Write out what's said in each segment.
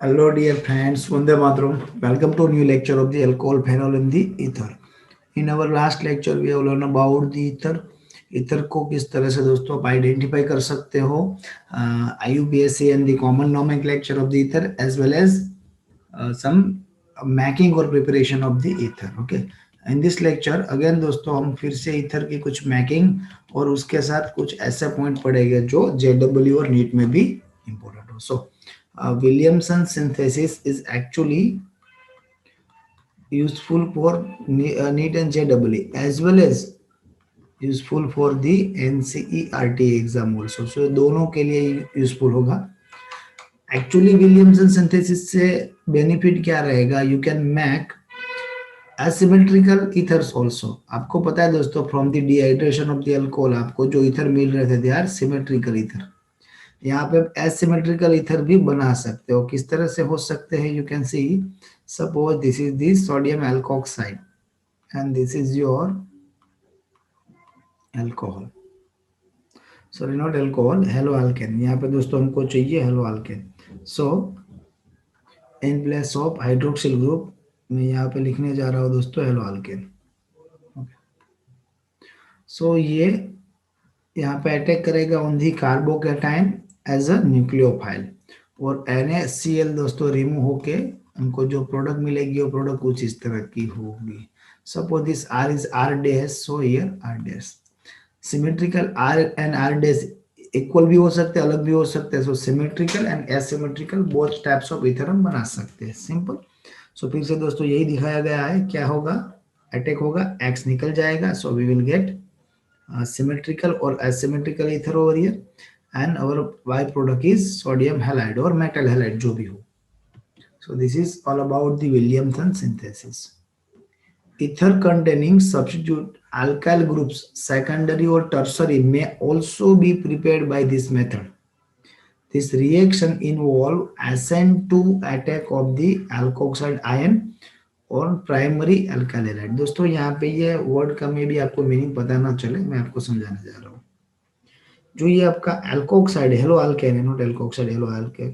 Hello, dear friends. Vande Mataram. Welcome to a new lecture of the alcohol, phenol, and the ether. In our last lecture, we have learned about the ether. Ether को किस तरह से दोस्तों आप identify कर सकते हो IUPAC and the common nomenclature of the ether as well as some making और preparation of the ether. Okay, in this lecture again दोस्तों हम फिर से ईथर की कुछ मैकिंग और उसके साथ कुछ ऐसे पॉइंट पढ़ेंगे जो JEE और नीट में भी इंपॉर्टेंट हो. सो Williamson synthesis is actually useful for NEET and JEE as well as useful for the NCERT exam also. So दोनों के लिए यूजफुल होगा. एक्चुअली विलियमसन सिंथेसिस से बेनिफिट क्या रहेगा? You can make asymmetrical ethers also. आपको पता है दोस्तों, from the dehydration of the alcohol आपको जो ईथर मिल रहे थे दे आर सिमेट्रिकल ईथर. यहाँ पे एसिमेट्रिकल ईथर भी बना सकते हो. किस तरह से हो सकते हैं? You can C, suppose this is the sodium alkoxide and this is your alcohol, sorry not alcohol, hello alkane. यहाँ पे दोस्तों हमको चाहिए hello alkane. So in place of hydroxyl group मैं यहाँ पे लिखने जा रहा हूँ दोस्तों हेलो अल्केन. सो ये यहाँ पे अटैक करेगा on the carbocation as a nucleophile और NaCl दोस्तों रिमूव होके हमको जो प्रोडक्ट मिलेगी वो प्रोडक्ट कुछ इस तरह की होगी. Suppose this R is R dash, so here R dash. Symmetrical R and R dash equal भी हो सकते हैं, अलग भी हो सकते हैं. So symmetrical and asymmetrical both types of ether हम बना सकते हैं. सिंपल. सो फिर से दोस्तों यही दिखाया गया है. क्या होगा? अटैक होगा, X निकल जाएगा. So we will get symmetrical or asymmetrical ether over here and our byproduct is sodium halide or metal halide जो भी हो. So this is all about the Williamson synthesis. Ether containing substitute alkyl groups secondary or tertiary may also be prepared by this method. This reaction involve ascent to attack of the alkoxide ion और primary alkyl halide. दोस्तों यहाँ पे ये word का में भी आपको meaning पता ना चले, मैं आपको समझाने जा रहा हूँ. जो ये आपका एल्कोक्साइड हेलो अल्केन है, not alkoxide, hello alkane,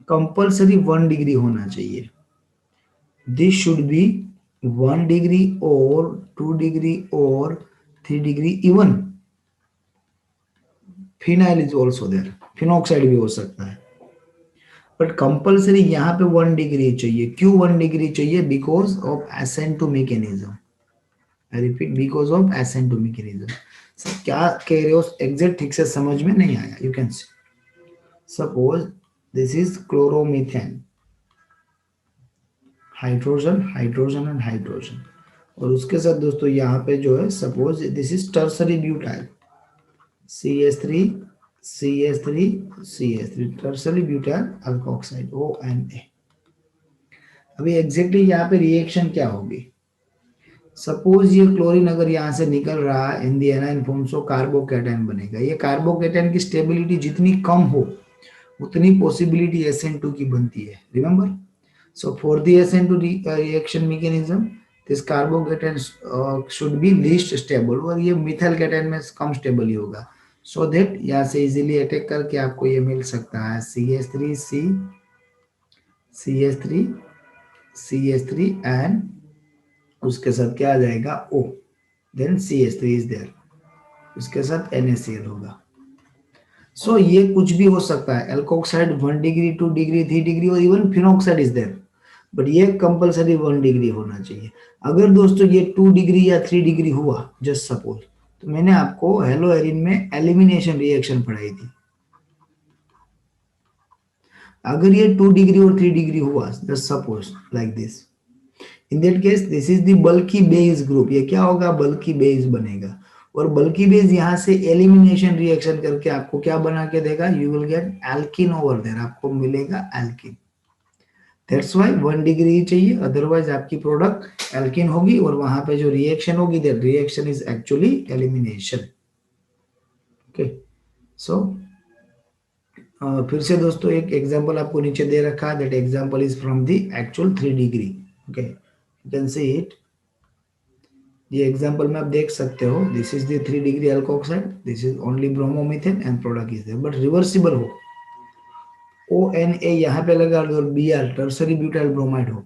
compulsory 1 degree होना चाहिए. दिस शुड बी 1 डिग्री और 2 डिग्री और 3 degree. Even phenyl is also there, phenoxide भी हो सकता है, बट कंपल्सरी यहाँ पे 1 डिग्री चाहिए. क्यों 1 डिग्री चाहिए? Because of accent to mechanism. I repeat, because of accent to mechanism. Sir क्या कह रहे हो? एग्जैक्ट ठीक से समझ में नहीं आया. You can C, suppose this is chloromethane, hydrogen hydrogen and hydrogen, और उसके साथ दोस्तों यहाँ पे जो है suppose this is tertiary butyl, CH3 CH3 CH3, tertiary butyl alkoxide ONA. अभी एग्जैक्टली यहाँ पे रिएक्शन क्या होगी? सपोज ये क्लोरीन अगर यहाँ से निकल रहा है इन दी एनाइन फॉर्म, सो कार्बोकेटाइन बनेगा. ये कार्बोकेटाइन की स्टेबिलिटी जितनी कम हो उतनी पॉसिबिलिटी SN2 की बनती है. Remember, so for the SN2 reaction mechanism this carbocation should be least stable, और ये मिथाइल केटाइन में कम स्टेबल ही होगा. सो दैट यहाँ से इजीली अटैक करके आपको ये मिल सकता है CH3C CH3 CH3 एंड उसके साथ क्या आ जाएगा O, then CH3 is there, उसके साथ NaCl होगा. सो ये कुछ भी हो सकता है. एल्कोक्साइड 1 डिग्री 2 डिग्री 3 डिग्री और even phenoxide is there, but ये कंपलसरी 1 डिग्री होना चाहिए. अगर दोस्तों ये 2 डिग्री या 3 डिग्री हुआ जस्ट सपोज, तो मैंने आपको हेलो एरिन में एलिमिनेशन रिएक्शन पढ़ाई थी. अगर ये 2 डिग्री और 3 डिग्री हुआ just suppose like this, in that case this is the bulky base group. ये क्या होगा? बल्की बेस बनेगा, और बल्की बेस यहाँ से एलिमिनेशन रिएक्शन करके आपको क्या बना के देगा? You will get alkene over there, आपको मिलेगा एल्किन. दैट्स व्हाई 1 डिग्री चाहिए, अदरवाइज आपकी प्रोडक्ट एल्किन होगी और वहां पे जो रिएक्शन होगी that reaction is actually elimination. Okay, so फिर से दोस्तों एक एग्जांपल आपको नीचे दे रखा है. That example is from the actual 3 degree. Okay, you can see it. ये एग्जांपल में आप देख सकते हो, this is the 3 degree alkoxide, this is only bromomethane and product is there, but reversible हो. ONA यहाँ पे लगा और Br टर्सरी ब्यूटाइल ब्रोमाइड हो,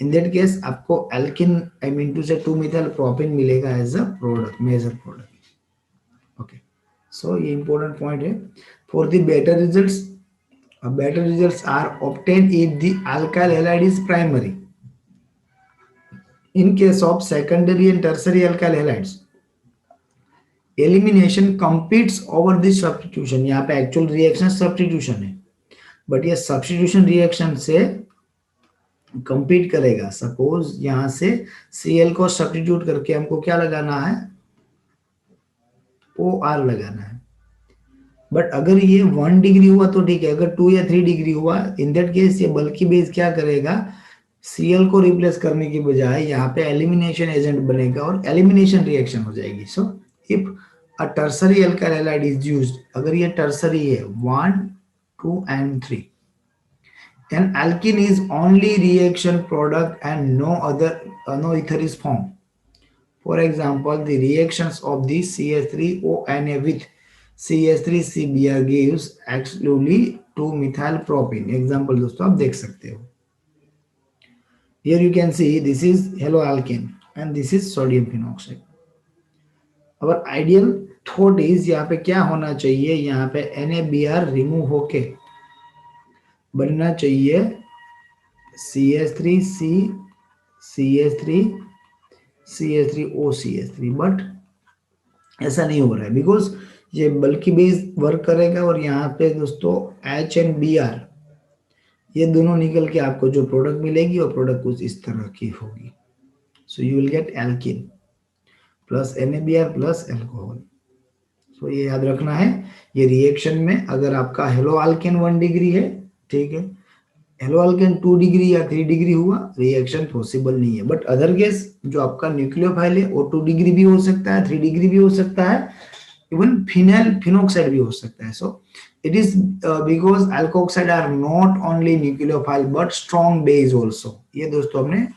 इन दैट केस आपको alkene I mean to say 2 methyl propene मिलेगा as a product, major product. Okay, so ये important point है। For the better results, better results are obtained if the alkyl halide is primary. In case of secondary and tertiary alkyl halides, elimination competes over the substitution। यहाँ पे actual reaction substitution है, but ये substitution reaction से compete करेगा। Suppose यहाँ से Cl को substitute करके हमको क्या लगाना है, OR लगाना है। बट अगर ये 1 डिग्री हुआ तो ठीक है, अगर 2 या 3 डिग्री हुआ, इन दैट केस ये बल्कि बेस क्या करेगा, Cl को रिप्लेस करने की बजाय यहाँ पे एलिमिनेशन एजेंट बनेगा और एलिमिनेशन रिएक्शन हो जाएगी। So if a tertiary alkyl halide is used, अगर ये टर्सरी है 1, 2 and 3, and alkene is only reaction product and no ether is formed. For example, the reactions of the CH3ONA with CH3CBr gives exclusively 2-methyl propene। Example दोस्तों आप देख सकते हो। Here you can see this is haloalkane and this is sodium phenoxide। Our ideal thought is यहाँ पे क्या होना चाहिए, यहाँ पे NaBr रिमूव होके बनना चाहिए CH3C CH3 CH3O CH3, but ऐसा नहीं हो रहा है बिकॉज ये बल्कि बेस वर्क करेगा और यहाँ पे दोस्तों H एंड Br ये दोनों निकल के आपको जो प्रोडक्ट मिलेगी वो प्रोडक्ट कुछ इस तरह की होगी। So you will get alkene plus NaBr plus alcohol. So ये याद रखना है, ये रिएक्शन में अगर आपका हेलोअल्केन 1 डिग्री है, ठीक है, हेलोअल्केन 2 डिग्री या 3 डिग्री हुआ, रिएक्शन पॉसिबल नहीं है। बट अदर केस जो आपका न्यूक्लियोफाइल है वो 2 डिग्री भी हो सकता है, 3 डिग्री भी हो सकता है, इवन फिनाइल फिनोक्साइड भी हो सकता है। सो it is because alkoxide are not only nucleophile but strong base also। ये दोस्तों हमने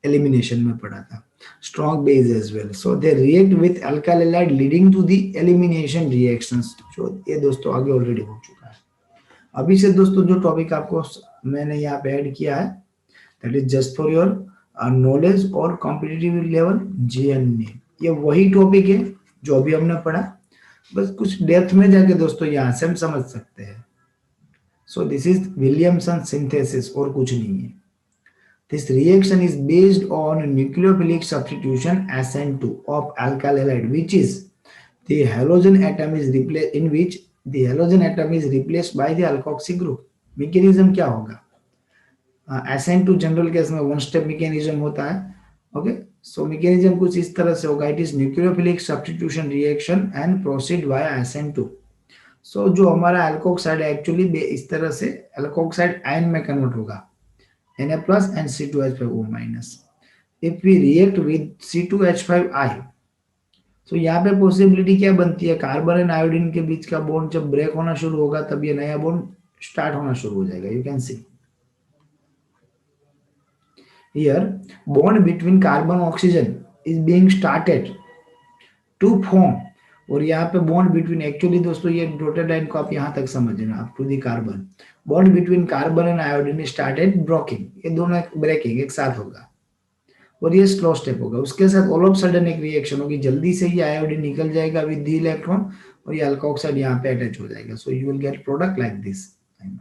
एलिमिनेशन में पढ़ा था, strong base as well, so they react with alkyl halide leading to the elimination reactions। जो ये दोस्तों आगे ऑलरेडी हो चुका है। अभी से दोस्तों जो टॉपिक आपको मैंने यहाँ पे ऐड किया है, that is just for your knowledge और competitive level GNA, ये वही टॉपिक है जो अभी हमने पढ़ा, बस कुछ डेप्थ में जाके दोस्तों यहाँ से हम समझ सकते हैं। सो दिस इज विलियमसन सिंथेसिस और कुछ नहीं है। This reaction is based on nucleophilic substitution SN2 of alkyl halide which is the halogen atom is replace in which the halogen atom is replaced by the alkoxy group. Mechanism क्या होगा, SN2 general case में 1 step mechanism होता है। Okay, सो mechanism कुछ इस तरह से होगा, it is nucleophilic substitution reaction and proceed via SN2। So जो हमारा अल्कोक्साइड है एक्चुअली इस तरह से अल्कोक्साइड आयन में कन्वर्ट होगा, Na plus and C2H5O minus. If we react with C2H5I, तो यहाँ पे पॉसिबिलिटी क्या बनती है, कार्बन एंड आयोडीन के बीच का बॉन्ड जब ब्रेक होना शुरू होगा तब ये नया बॉन्ड स्टार्ट होना शुरू हो जाएगा। You can C here bond between carbon oxygen is being started to form। और यहाँ पे बॉन्ड बिटवीन एक्चुअली दोस्तों ये डॉटेड लाइन को आप यहाँ तक समझना, up to the carbon, bond between carbon and iodine started broking, ये दोनों ब्रेकिंग एक साथ होगा और ये स्लो स्टेप होगा। उसके साथ ऑल ऑफ सडन एक रिएक्शन होगी, जल्दी से ये आयोडीन निकल जाएगा विद द इलेक्ट्रॉन और ये अल्कोक्साइड यहाँ पे अटैच हो जाएगा। सो you will get product like this I-।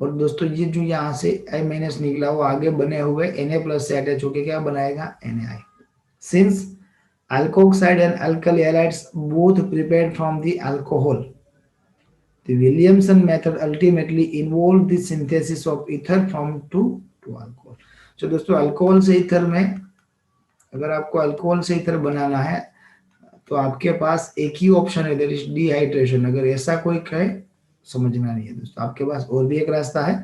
और दोस्तों ये जो यहाँ से I- निकला वो आगे बने हुए Na प्लस से अटैच होके क्या बनाएगा, NaI। Since alkoxide and alkali halides both prepared from the alcohol, the Williamson method ultimately involved the synthesis of ether from two to alcohol। तो दोस्तों अल्कोहल से ईथर में, अगर आपको अल्कोहल से ईथर बनाना है तो आपके पास एक ही ऑप्शन है, दैट इज डिहाइड्रेशन। अगर ऐसा कोई कहे समझना नहीं है दोस्तों, आपके पास और भी एक रास्ता है।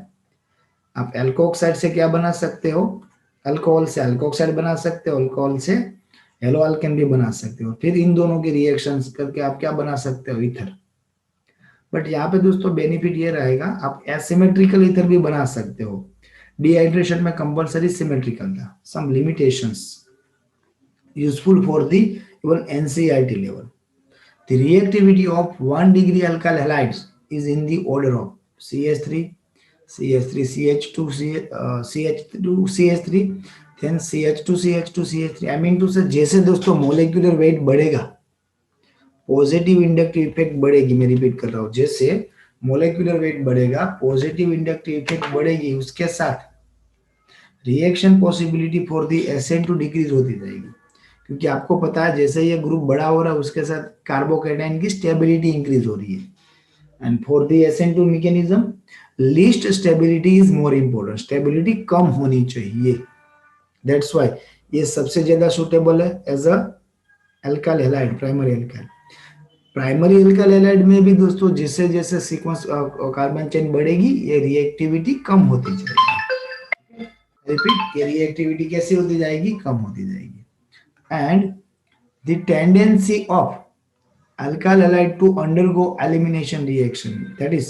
आप अल्कोक्साइड से क्या बना सकते हो, अल्कोहल से अल्कोक्साइड बना सकते हो, अल्कोहल से हेलोअल्केन भी बना सकते हो, फिर इन दोनों की रिएक्शंस करके आप क्या बना सकते हो, ईथर। बट यहाँ पे दोस्तों बेनिफिट ये रहेगा, आप एसिमेट्रिकल ईथर भी बना सकते हो। डिहाइड्रेशन में कंपलसरी सिमेट्रिकल था, some limitations useful for the even NCERT level. The reactivity of 1 degree alkyl halides is in the order of CH3, CH3, CH2, CH2, CH3, then CH2, CH2, CH3. I mean to से जैसे दोस्तों molecular weight बढ़ेगा, positive inductive effect बढ़ेगी। मैं repeat कर रहा हूँ, जैसे मोलिकुलर वेट बढ़ेगा, पॉजिटिव इंडक्टिव इफेक्ट बढ़ेगी, उसके साथ reaction possibility for the SN2 decrease होती जाएगी। क्योंकि आपको पता है जैसे ये ग्रुप बड़ा हो रहा है उसके साथ कार्बोकैटायन की स्टेबिलिटी इंक्रीज हो रही है। And for the SN2 mechanism least stability is more important, stability कम होनी चाहिए। दैट्स व्हाई ये सबसे ज्यादा सुटेबल है as a alkyl halide, primary alkyl. Primary alkyl halide में भी दोस्तों जैसे जैसे सीक्वेंस कार्बन चेन बढ़ेगी ये रिएक्टिविटी कम होती जाएगी। रिपीट, ये रिएक्टिविटी कैसे होती जाएगी? कम होती जाएगी। And the tendency of alkyl halide to undergo elimination reaction, that is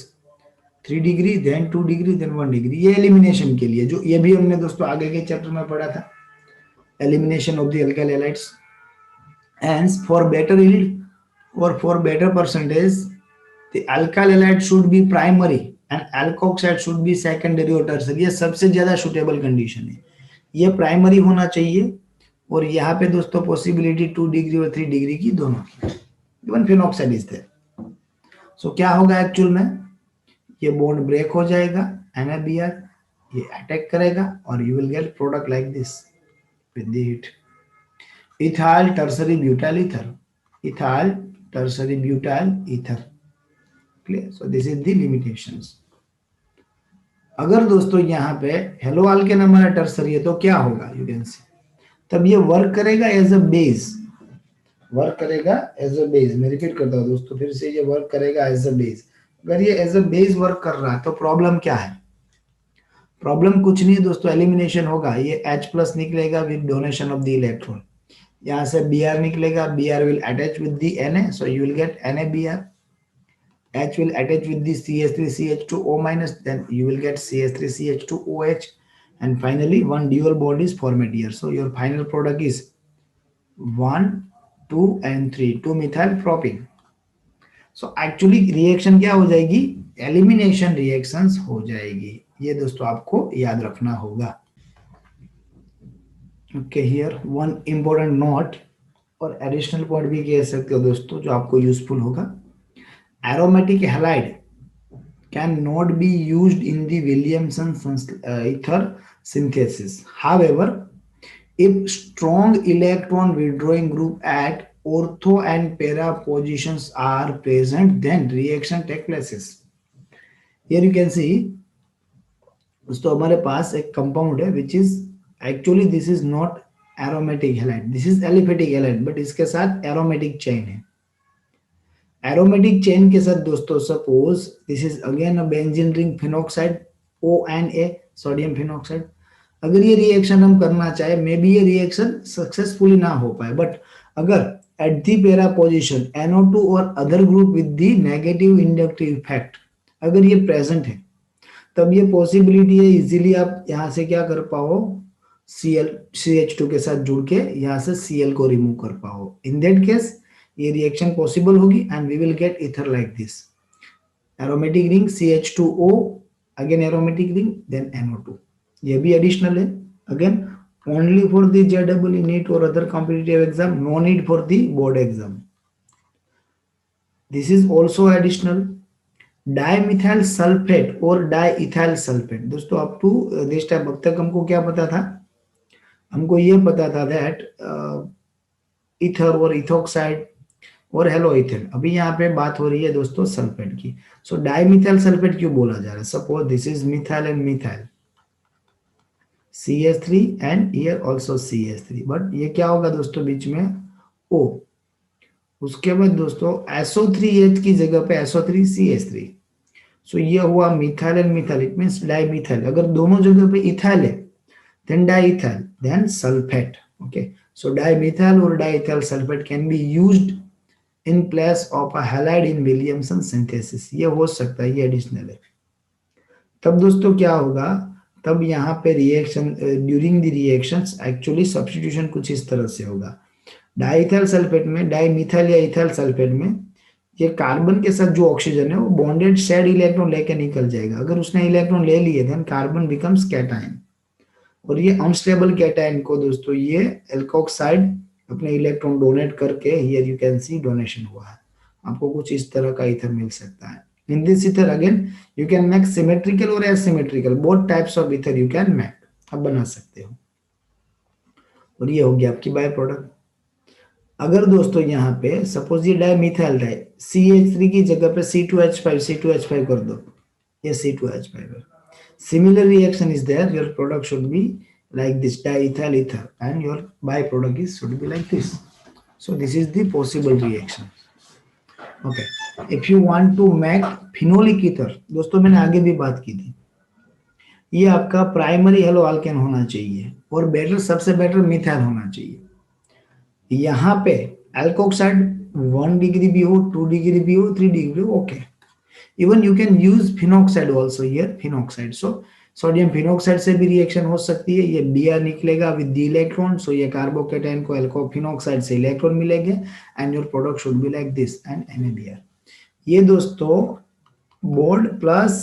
3 degree then 2 degree then 1 degree, ये एलिमिनेशन के लिए, जो ये भी हमने दोस्तों आगे के चैप्टर में पढ़ा था, elimination of the alkyl halides। and for better yield or for better percentage the alkyl halide should be primary and alkoxide should be secondary or tertiary। ये सबसे ज्यादा सुटेबल कंडीशन है, ये प्राइमरी होना चाहिए और यहाँ पे दोस्तों पॉसिबिलिटी 2 डिग्री और 3 डिग्री की दोनों की। Even phenoxide is there. So क्या होगा एक्चुअल में, ये बॉन्ड ब्रेक हो जाएगा, NaBr ये अटैक करेगा और you will get product like this with the heat, ethyl tertiary butyl ether, ethyl tertiary butyl ether. Clear? So this is the limitations. अगर दोस्तों यहाँ पे हेलो अल्केन हमारा टर्सरी है तो क्या होगा, यू कैन सी, तब ये वर्क करेगा एज अ बेस, वर्क करेगा एज अ बेस। मैं रिपीट करता हूँ दोस्तों फिर से, ये वर्क करेगा एज अ बेस। अगर ये एज अ बेस वर्क कर रहा है तो प्रॉब्लम क्या है? प्रॉब्लम कुछ नहीं दोस्तों, एलिमिनेशन होगा, ये H+ निकलेगा with donation of the electron, यहाँ से Br निकलेगा, Br will attach with the Na, so you will get NaBr, H will attach with the CH3CH2O-, then you will get CH3CH2OH, and finally one dual bond is formed here, so your final product is 1, 2 and 3, 2-methyl propene। So actually reaction क्या हो जाएगी? Elimination reactions हो जाएगी। ये दोस्तों आपको याद रखना होगा। Okay, here one important note और एडिशनल पॉइंट भी कह सकते हो दोस्तों जो आपको यूजफुल होगा। Aromatic halide can not be used in the Williamson ether synthesis, however if strong electron withdrawing group at ortho and para positions are present, then reaction take places। here you can see दोस्तों हमारे पास एक compound है which is actually this is not aromatic halide, this is aliphatic halide, but इसके साथ aromatic chain है। aromatic chain के साथ दोस्तों suppose this is again a benzene ring phenoxide ONA, sodium phenoxide. अगर ये रिएक्शन हम करना चाहे, मे बी ये रिएक्शन सक्सेसफुली ना हो पाए, बट अगर at the para position NO2 और other group with the negative inductive effect अगर ये प्रेजेंट है, तब ये पॉसिबिलिटी है इजीली आप यहाँ से क्या कर पाओ, CH2 के साथ जुड़ के यहाँ से Cl को रिमूव कर पाओ। इन दैट केस ये रिएक्शन पॉसिबल होगी and we will get ether like this, aromatic ring CH2O, again aromatic ring, then NO2। ये भी एडिशनल है, again only for the JEE NEET और other competitive exam, no need for the board exam. This is also additional. Dimethyl sulphate और diethyl sulphate दोस्तों up to this time अब तक हमको क्या पता था, हमको ये पता था दैट ईथर और इथोक्साइड और हेलोइथेन। अभी यहाँ पे बात हो रही है दोस्तों सल्फेट की। सो डाइमिथाइल सल्फेट क्यों बोला जा रहा है? Suppose this is methyl and methyl, CH3 and here also CH3, but ये क्या होगा दोस्तों बीच में O, उसके बाद दोस्तों SO3H की जगह पे SO3CH3। सो ये हुआ methyl and methyl, it means dimethyl. अगर दोनों जगह पे इथाइल है then diethyl, then sulphate. Okay, so dimethyl और diethyl sulphate can be used in place of a halide in Williamson synthesis. ये हो सकता है, ये एडिशनल है। तब दोस्तों क्या होगा, तब यहाँ पे reaction during the reactions actually substitution कुछ इस तरह से होगा। डाइइथाइल सल्फेट में, डाइमिथाइल या इथाइल सल्फेट में ये कार्बन के साथ जो ऑक्सीजन है वो बॉन्डेड शेड इलेक्ट्रॉन लेके निकल जाएगा। अगर उसने इलेक्ट्रॉन ले लिए देन कार्बन बिकम्स कैटायन, और ये अनस्टेबल कैटायन को दोस्तों ये एल्कोक्साइड अपने इलेक्ट्रॉन डोनेट करके, here you can C donation हुआ है, आपको कुछ इस तरह का ईथर मिल सकता है। In this ether again you can make symmetrical और asymmetrical, both types of ether you can make, आप बना सकते हो। और ये हो गया आपकी बाय प्रोडक्ट। अगर दोस्तों यहाँ पे सपोज ये डाइमिथाइल डाई CH3 की जगह पे C2H5 कर दो, ये C2H5 है। Similar reaction is there, your product should be like this diethyl ether and your byproduct is should be like this. So this is the possible reaction. Okay, if you want to make phenolic ether, दोस्तों मैंने आगे भी बात की थी, ये आपका primary hello alkane होना चाहिए और बेटर सबसे बेटर मिथाइल होना चाहिए। यहाँ पे एल्कोक्साइड 1 डिग्री भी हो, 2 डिग्री भी हो, 3 डिग्री हो, okay. Even you can use phenoxide also here, phenoxide. So sodium phenoxide से भी रिएक्शन हो सकती है, ये Br निकलेगा विद द इलेक्ट्रॉन, सो ये कार्बोकेटाइन को एल्को फिनॉक्साइड से इलेक्ट्रॉन मिलेंगे and your product should be like this and NaBr। ये दोस्तों बोर्ड प्लस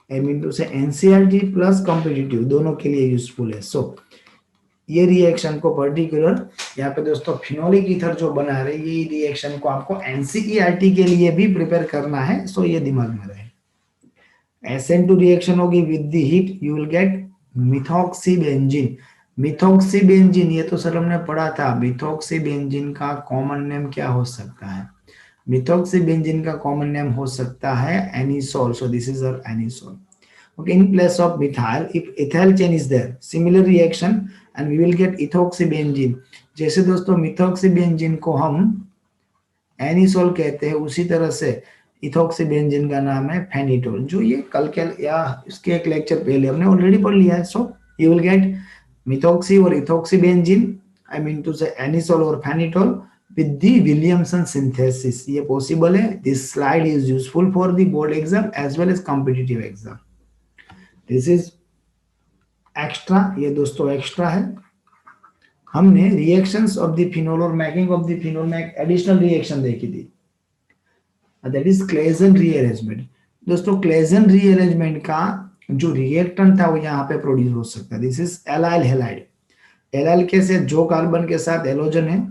से NCERT प्लस कॉम्पिटिटिव दोनों के लिए यूजफुल है। सो ये रिएक्शन को पर्टिकुलर यहाँ पे दोस्तों फिनोलिक ईथर जो बना रहे, ये रिएक्शन को आपको NCERT के लिए भी प्रिपेयर करना है, सो ये दिमाग में रहे। SN2 रिएक्शन होगी with the heat, you will get methoxybenzene. Methoxybenzene ये तो सर हमने पढ़ा था, मिथॉक्सीबेंजीन का कॉमन नेम क्या हो सकता है? मिथॉक्सीबेंजीन का कॉमन नेम हो सकता है anisole, so this is our anisole. Okay, in place of methyl, if ethyl chain is there, similar reaction and we will get ethoxybenzene। जैसे दोस्तों मिथॉक्सीबेंजीन को हम एनिसोल कहते हैं, उसी तरह से इथोक्सीबेंजीन का नाम है फेनिटोल, जो ये कल के या इसके एक लेक्चर पहले हमने ऑलरेडी पढ़ लिया है। So you will get methoxy और ethoxybenzene, I mean to say anisole और phenetole with the Williamson synthesis। ये पॉसिबल है। This slide is useful for the board exam as well as competitive exam. This is extra, ये दोस्तों extra है। हमने reactions of the phenol और making of the phenol में एक additional reaction देखी थी, दैट इज क्लेजन रीअरेंजमेंट। दोस्तों क्लेजन रीअरेंजमेंट का जो रिएक्टेंट था वो यहाँ पे प्रोड्यूस हो सकता है, this is allyl halide. Allyl के से जो कार्बन के साथ एलोजन है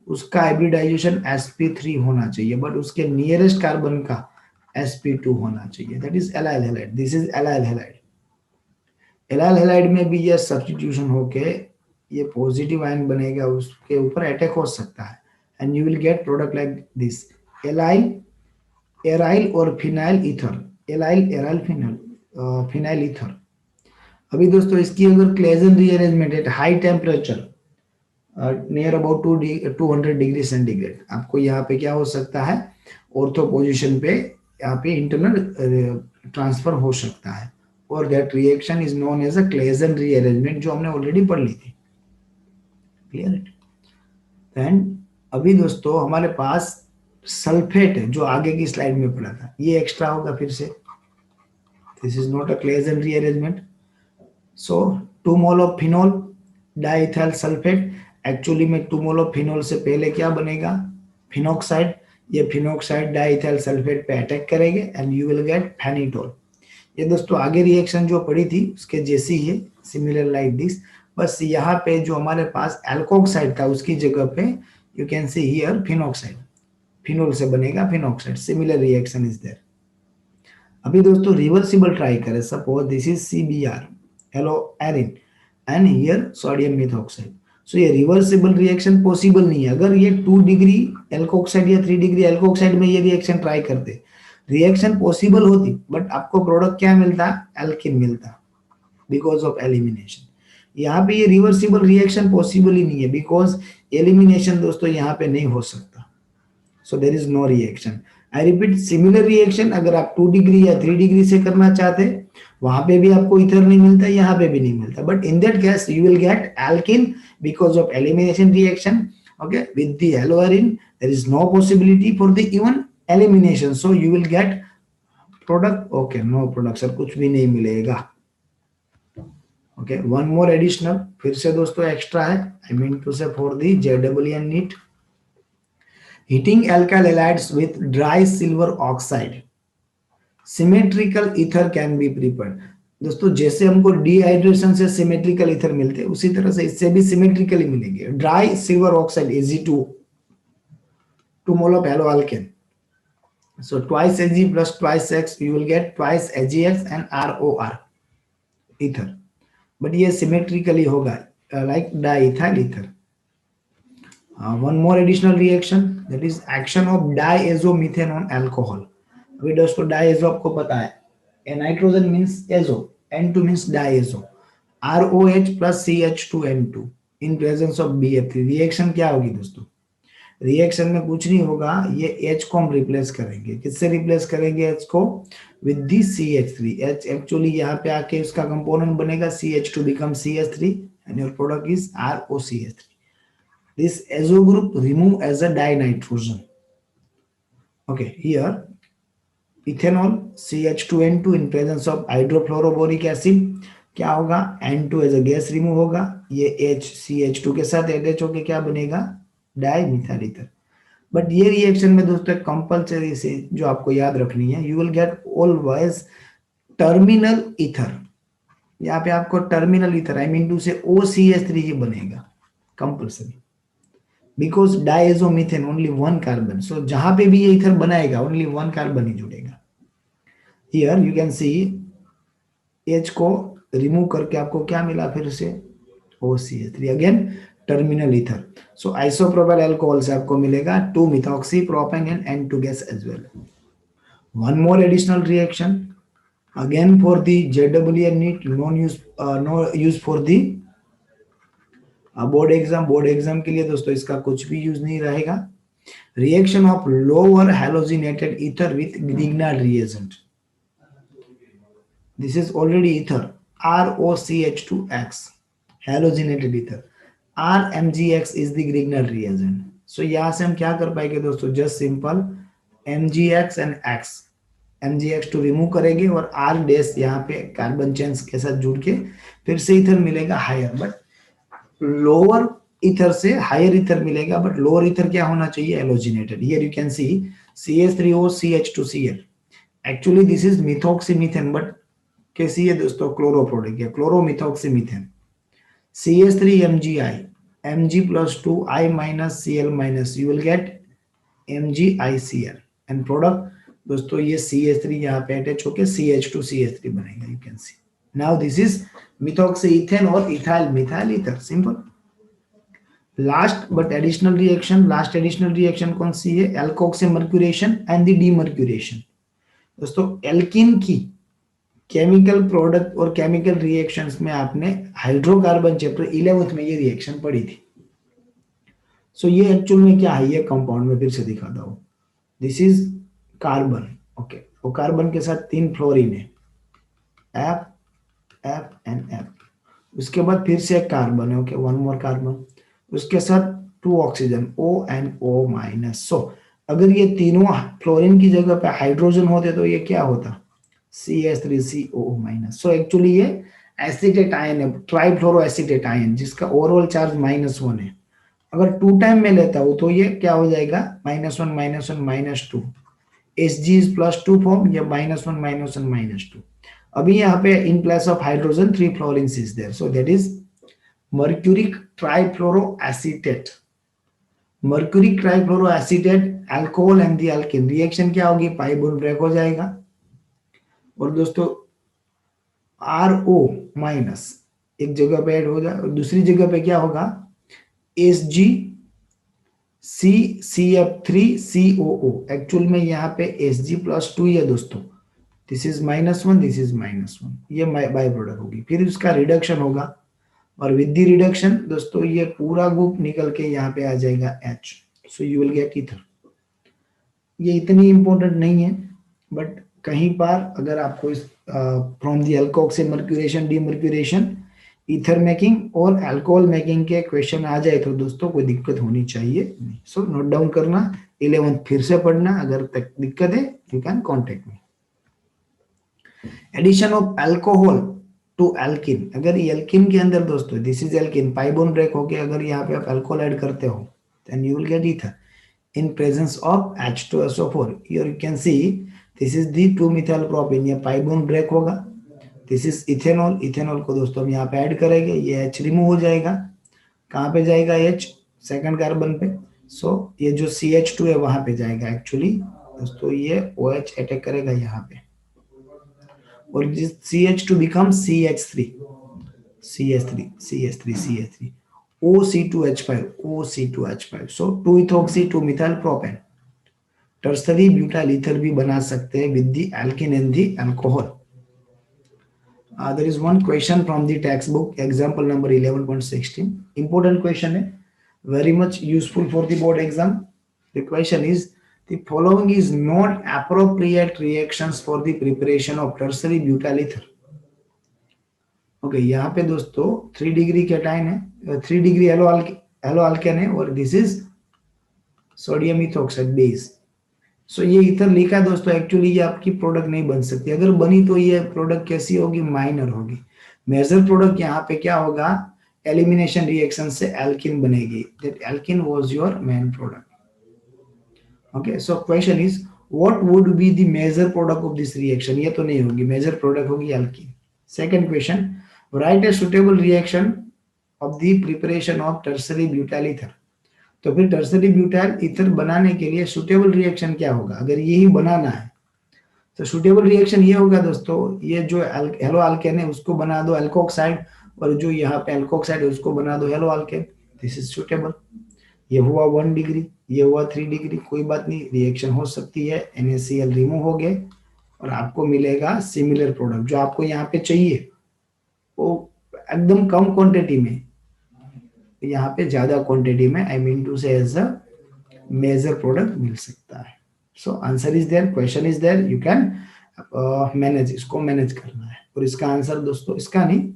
उसका हाइब्रिडाइजेशन sp3 होना चाहिए, बट उसके नियरेस्ट कार्बन का sp2 होना चाहिए, that is allyl halide. This is allyl halide. Allyl halide में भी ये सब्स्टिट्यूशन होके ये पॉजिटिव आयन बनेगा, उसके ऊपर अटैक हो सकता है and you will get product like this allyl aryl और phenyl ether, allyl aryl phenyl phenyl ether. अभी दोस्तों इसकी अगर Claisen rearrangement at high temperature near about 200 degree centigrade, आपको यहाँ पे क्या हो सकता है, ऑर्थो पोजिशन पे यहाँ पे इंटरनल ट्रांसफर हो सकता है, और that reaction is known as a Claisen rearrangement, जो हमने ऑलरेडी पढ़ ली थी। क्लियर है? एंड अभी दोस्तों हमारे पास सल्फेट है, जो आगे की स्लाइड में पढ़ा था, ये एक्स्ट्रा होगा फिर से। This is not a Claisen rearrangement. So 2 mole of phenol diethyl sulphate, actually में 2 मोल ऑफ फिनोल से पहले क्या बनेगा, फिनॉक्साइड। ये फिनॉक्साइड डाइथाइल सल्फेट पे अटैक करेंगे एंड यू विल गेट फेनिटोल। ये दोस्तों आगे रिएक्शन जो पड़ी थी उसके जैसी है, सिमिलर लाइक दिस, बस यहाँ पे जो हमारे पास एल्कोक्साइड था उसकी जगह पे you can see here phenoxide, phenol से बनेगा phenoxide. Similar reaction is there. अभी दोस्तों रिवर्सिबल ट्राई करें, suppose this is CBr haloarene and here sodium methoxide. So ये रिवर्सिबल रिएक्शन पॉसिबल नहीं है। अगर ये 2 डिग्री एल्कोक्साइड या 3 डिग्री एल्कोक्साइड में ये रिएक्शन ट्राई करते, रिएक्शन पॉसिबल होती, बट आपको प्रोडक्ट क्या मिलता, एल्किन मिलता, बिकॉज ऑफ एलिमिनेशन। यहाँ पे ये रिवर्सिबल रिएक्शन पॉसिबल ही नहीं है, बिकॉज एलिमिनेशन दोस्तों यहाँ पे नहीं हो सकता। So there is no reaction. I repeat, similar reaction अगर आप 2 डिग्री या 3 डिग्री से करना चाहते, वहां पे भी आपको ईथर नहीं मिलता, यहाँ पे भी नहीं मिलता, but in that case you will get alkene because of elimination reaction. Okay, with the haloarene there is no possibility for the even elimination, so you will get product. Okay, no product sir, कुछ भी नहीं मिलेगा। Okay, one more additional, फिर से दोस्तों extra है, I mean to say for the JEE NEET. Heating alkyl halides with dry silver oxide, symmetrical ether can be prepared. दोस्तों जैसे हमको डिहाइड्रेशन से सिमेट्रिकल ईथर मिलते हैं उसी तरह से इससे भी सिमेट्रिकली मिलेंगे। Dry silver oxide Ag2 mole of halo alkane, so twice Ag plus twice X, you will get twice AgX and ROR ether, but ये सिमेट्रिकली होगा like diethyl ether. One more additional reaction, that is action of diazomethane on alcohol. अभी दोस्तों डाइएजो आपको पता है, a nitrogen means azo, N2 means diazo, ROH plus CH2N2 in presence of BF3, reaction क्या होगी दोस्तों? रिएक्शन में कुछ नहीं होगा, ये H को हम रिप्लेस करेंगे, किससे रिप्लेस करेंगे H को? With the CH3। H actually यहाँ पे आके इसका कंपोनेंट बनेगा, CH2 become CH3 and your product is ROCH3. This azo group remove as a dinitrogen. Okay, here ethanol CH2N2 in presence of hydrofluoroboric acid, क्या होगा? N2 as a gas remove होगा, ये H CH2 के साथ attach होके क्या बनेगा? Dimethyl ether. But ये रिएक्शन में दोस्तों कंपलसरी से जो आपको याद रखनी है, you will gate always terminal ether. यहाँ पे आपको टर्मिनल ईथर Im2 से OCH3 ही बनेगा compulsory, because diazomethane only one carbon, so जहां पे भी ये ईथर बनाएगा ओनली वन कार्बन ही जुड़ेगा। Here you can see H को रिमूव करके आपको क्या मिला फिर से? OCH3 again terminal ether. So isopropyl alcohol से आपको मिलेगा 2-methoxy propane and N2 gas as well. One more additional reaction again for the JEE NEET, no use for the board exam. Board exam के लिए दोस्तों इसका कुछ भी use नहीं रहेगा। Reaction of lower halogenated ether with Grignard reagent, this is already ether, ROCH2X, halogenated ether, RMgX is the Grignard reagent. So यहाँ से हम क्या कर पाएंगे दोस्तों? Just simple MgX and X, MgX to remove करेंगे और R डैश यहाँ पे कार्बन चेन्स के साथ जुड़ के फिर से इथर मिलेगा हायर, बट लोअर इथर से हायर इथर मिलेगा, बट लोअर इथर क्या होना चाहिए? Halogenated. Here you can see CH3O CH2Cl, actually this is methoxymethane, but कैसी है दोस्तों? क्लोरो प्रोडक्ट है, क्लोरोमिथॉक्सीमीथेन। CH3MgI, Mg plus 2I minus Cl minus, you will get MgICl and product दोस्तों ये CH3 यहाँ पे अटैच होके CH2CH3 बनेगा, you can see. Now this is methoxyethane और ethyl methyl ether, simple. Last but additional reaction, last additional reaction कौन सी है? alkoxymercuration and the demercuration। दोस्तों एल्किन की केमिकल प्रोडक्ट और केमिकल रिएक्शंस में आपने हाइड्रोकार्बन चैप्टर 11th में ये रिएक्शन पढ़ी थी। सो ये एक्चुअल में क्या है? ये कंपाउंड में फिर से दिखाता हूं। दिस इज कार्बन, ओके, वो कार्बन के साथ 3 फ्लोरीन है, F F एंड F। उसके बाद फिर से एक कार्बन है, ओके, वन मोर कार्बन, उसके साथ 2 oxygen O and O minus. So अगर ये तीनों फ्लोरीन की जगह पे हाइड्रोजन होते तो ये क्या होता? CH3COO minus. सो एक्चुअली ये एसिटेट आयन है, ट्राइफ्लोरो एसिटेट आयन, जिसका ओवरऑल चार्ज -1 है। अगर 2 टाइम में लेता हूं तो ये क्या हो जाएगा? -1 -1 -2, Hg is +2 फॉर्म, ये -1 -1 -2। अभी यहाँ पे in place of hydrogen 3 fluorines is there, so that is mercuric trifluoro acetate. Mercuric trifluoro acetate alcohol and the alkene, reaction क्या होगी? पाई बॉन्ड ब्रेक हो जाएगा और दोस्तों RO माइनस एक जगह पे ऐड हो जाए और दूसरी जगह पे क्या होगा? Hg CCF3COO, एक्चुअल में यहाँ पे Hg +2 है दोस्तों, दिस इज -1, दिस इज -1, ये बाय प्रोडक्ट होगी। फिर उसका रिडक्शन होगा और विद द रिडक्शन दोस्तों ये पूरा ग्रुप निकल के यहाँ पे आ जाएगा H, so you will get ether. ये इतनी इंपॉर्टेंट नहीं है, बट कहीं पर अगर आपको इस from the alkoxymercuration demercuration ether making और अल्कोहल मेकिंग के क्वेश्चन आ जाए तो दोस्तों कोई दिक्कत होनी चाहिए नहीं। सो नोट डाउन करना, 11th फिर से पढ़ना, अगर तक दिक्कत है you can contact me. Addition of alcohol to alkene, अगर एल्किन के अंदर दोस्तों this is alkene, pi bond break होके अगर यहाँ पे आप अल्कोहल ऐड करते हो then you will get ether. in presence of H2SO4. Here you can see this is the 2-methyl propane, ये pi bond break होगा. This is ethanol. इथेनॉल को दोस्तों हम यहाँ पे ऐड करेंगे, ये H रिमूव हो जाएगा. कहाँ पे जाएगा H? सेकंड कार्बन पे. सो ये जो CH2 है वहां पे जाएगा एक्चुअली दोस्तों, ये OH अटैक करेगा यहाँ पे और this CH2 become CH3, CH3, CH3, CH3, OC2H5, OC2H5. So 2-ethoxy 2-methyl propane. Tertiary butyl ether भी बना सकते हैं with the alkene and the alcohol. There is one question from the textbook, example number 11.16. Important question है, very much useful for the board exam. The question is, the following is not appropriate reactions for the preparation of tertiary butyl ether. Okay, यहाँ पे दोस्तों 3 degree cation है, 3 degree hello alkane है और this is sodium ethoxide base. So ये ether लिखा है दोस्तों, एक्चुअली ये आपकी प्रोडक्ट नहीं बन सकती. अगर बनी तो ये प्रोडक्ट कैसी होगी? माइनर होगी. मेजर प्रोडक्ट यहाँ पे क्या होगा? एलिमिनेशन रिएक्शन से एल्किन बनेगी. That alkene was your main product. Okay, so question is what would be the major product of this reaction? ये तो नहीं होगी, मेजर प्रोडक्ट होगी alkene. Second question, write a suitable reaction of the preparation of tertiary butyl ether. तो फिर tertiary butyl ether बनाने के लिए सुटेबल रिएक्शन क्या होगा? अगर यही बनाना है तो सुटेबल रिएक्शन ये होगा दोस्तों, ये जो हेलो अल्केन है उसको बना दो एल्कोक्साइड और जो यहाँ पे एल्कोक्साइड है उसको बना दो hello alkane. This is suitable. ये हुआ 1 डिग्री, ये हुआ 3 डिग्री, कोई बात नहीं, रिएक्शन हो सकती है. NaCl रिमूव हो गए और आपको मिलेगा सिमिलर प्रोडक्ट. जो आपको यहाँ पे चाहिए वो एकदम कम क्वांटिटी में, यहाँ पे ज्यादा क्वांटिटी में, I mean to say as a major product मिल सकता है. So answer is there, question is there, you can manage, इसको मैनेज करना है. और इसका आंसर दोस्तों, इसका नहीं,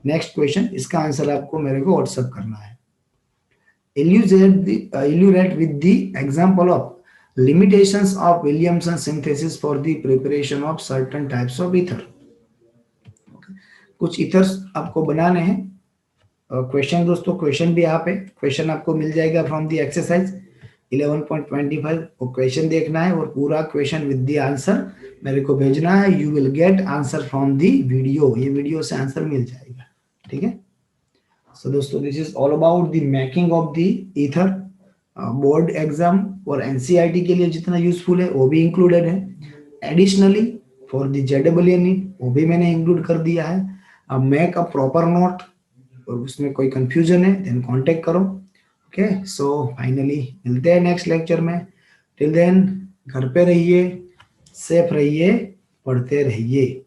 नेक्स्ट क्वेश्चन, इसका आंसर आपको मेरे को व्हाट्सएप करना है. Illustrate with the example of limitations of Williamson synthesis for the preparation of certain types of ether. कुछ ethers आपको बनाने हैं. क्वेश्चन दोस्तों, क्वेश्चन भी यहाँ पे क्वेश्चन आपको मिल जाएगा फ्रॉम दी एक्सरसाइज 11.25. वो क्वेश्चन देखना है और पूरा क्वेश्चन विद दी आंसर मेरे को भेजना है. You will get answer from the video, ये वीडियो से आंसर मिल जाएगा. ठीक है. सो दोस्तों, this is all about the making of the ether. Board exam और एनसीईआरटी के लिए जितना यूजफुल है वो भी इंक्लूडेड है. Additionally for the JEE NEET वो भी मैंने इंक्लूड कर दिया है. अब मेक अ प्रॉपर नोट, और उसमें कोई कंफ्यूजन है देन कांटेक्ट करो. ओके, सो फाइनली मिलते हैं नेक्स्ट लेक्चर में. टिल देन घर पे रहिए, सेफ रहिए, पढ़ते रहिए.